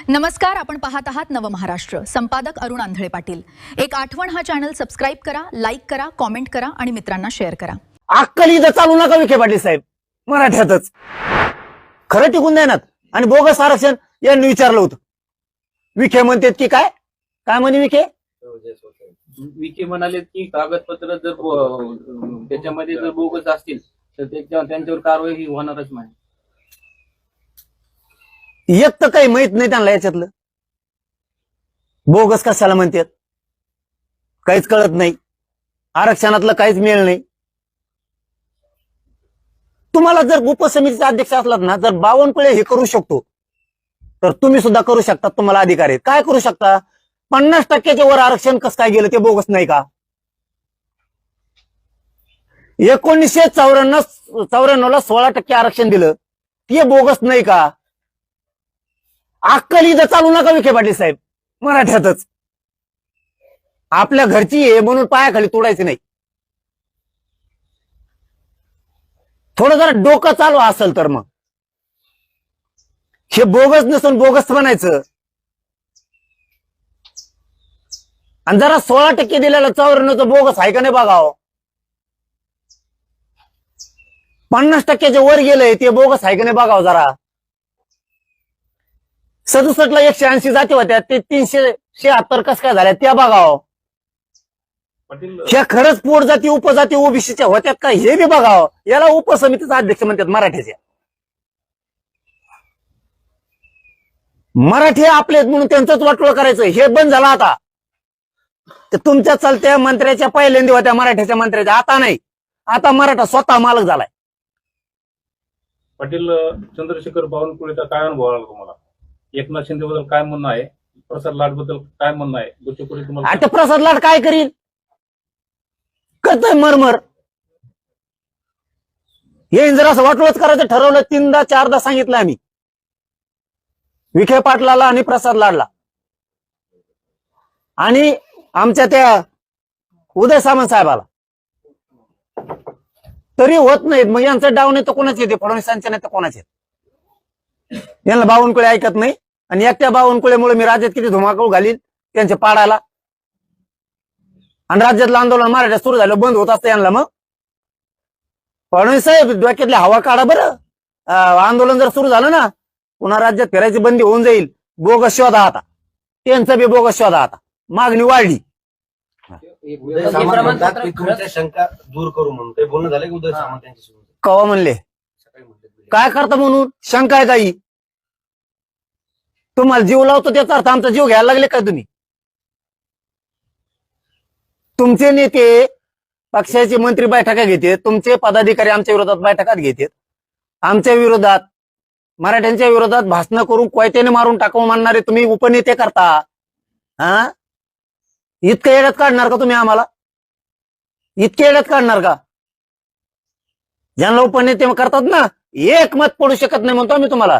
नमस्कार, आपण पाहत आहात नवमहाराष्ट्र. संपादक अरुण आंधळे पाटील. एक आठवण, हा चॅनल सबस्क्राइब करा, लाईक करा, कॉमेंट करा आणि मित्रांना शेअर करा. अक्कल इथं चालू नका विखे पाटील साहेब, मराठ्यातच खरं टिकून देणार. आणि बोगस आरक्षण यांनी विचारलं होतं. विखे म्हणतात की काय काय म्हणे विखे म्हणाले की कागदपत्र जर त्याच्यामध्ये जर बोगस असतील तर त्यांच्यावर कारवाई ही होणारच नाही. एक तर काही माहित नाही त्यांना याच्यातलं, बोगस कशाला म्हणतात काहीच कळत नाही. आरक्षणातलं काहीच मिळेल नाही. तुम्हाला जर उपसमितीचा अध्यक्ष असलात ना, जर बावनकुळे हे करू शकतो तर तुम्ही सुद्धा करू शकता. तुम्हाला अधिकार आहे. काय करू शकता? 50% वर आरक्षण कसं काय गेलं ते बोगस नाही का? 1994 ला 16% आरक्षण दिलं ते बोगस नाही का? अक्कल इथं चालू नका विखे पाटील साहेब, मराठ्यातच. आपल्या घरची आहे म्हणून पायाखाली तोडायचं नाही. थोडं जरा डोकं चालू असेल तर मग हे बोगस नसून बोगस म्हणायचं. आणि जरा 16% दिलेलं 94 बोगस आहे का नाही बघावं. 50% वर गेलंय ते बोगस आहे का नाही बघावं जरा. 67 ला 180 जाती होत्या, ते 376 कस काय झाल्या त्या बघावं. ह्या खरंच पोट जाती उपजाती ओबीसीच्या होत्यात का हे बी बघावं. याला उपसमितीचा अध्यक्ष म्हणतात मराठ्याच्या. मराठी आपले म्हणून त्यांचंच वाटोळ करायचं हे बंद झालं आता. ते तुमच्या चालत्या मंत्र्याच्या पहिल्यांदा होत्या मराठ्याच्या मंत्र्याच्या, आता नाही. आता मराठा स्वतः मालक झालाय. पाटील, चंद्रशेखर बावनकुळेचा काय अनुभव आला तुम्हाला? एकनाथ शिंदे बद्दल काय म्हणणं आहे? प्रसाद लाड बद्दल काय म्हणणं आहे? तुम्हाला आता प्रसाद लाड काय करील? करतोय मरमर. हे जर असं वाटोळच करायचं ठरवलं, 3दा 4दा सांगितलं आम्ही विखे पाटलाला आणि प्रसाद लाडला आणि आमच्या त्या उदय सामंत साहेबाला, तरी होत नाहीत. मग यांचं डाव नाही तर कोणाचे येते? फडणवीसांचे नाही तर कोणाचे? यांना बावनकुळे ऐकत नाही. आणि एकट्या बावनकुळेमुळे मी राज्यात किती धुमाकूळ घालीन त्यांच्या पाडाला. आणि राज्यातलं आंदोलन मराठ्यात सुरू झालं बंद होत असतं यांना. मग फडणवीस साहेब डोक्यातली हवा काढा बरं. आंदोलन जर सुरू झालं ना, पुन्हा राज्यात फिरायची बंदी होऊन जाईल. बोगस शोधा आता, त्यांचं बी बोगस शोधा आता. मागणी वाढली. उदय सामंत म्हणतात की तुमच्या शंका दूर करू म्हणून ते बोलणं झालं की उदय सामंत यांच्यासोबत कवा म्हणले? काय करता म्हणून शंका आहे काही? तुम्हाला जीव लावतो त्याचा अर्थ आमचा जीव घ्यायला लागले काय तुम्ही? तुमचे नेते पक्षाचे मंत्री बैठका घेतात, तुमचे पदाधिकारी आमच्या विरोधात बैठकात घेतात. आमच्या विरोधात, मराठ्यांच्या विरोधात भाषण करून कोयत्याने मारून टाकून मानणारे तुम्ही उपनेते करता. हा, इतकं येड्यात काढणार का तुम्ही आम्हाला? इतके येड्यात काढणार का? ज्यांना उपनेते करतात ना, एक मत पडू शकत नाही म्हणतो आम्ही तुम्हाला.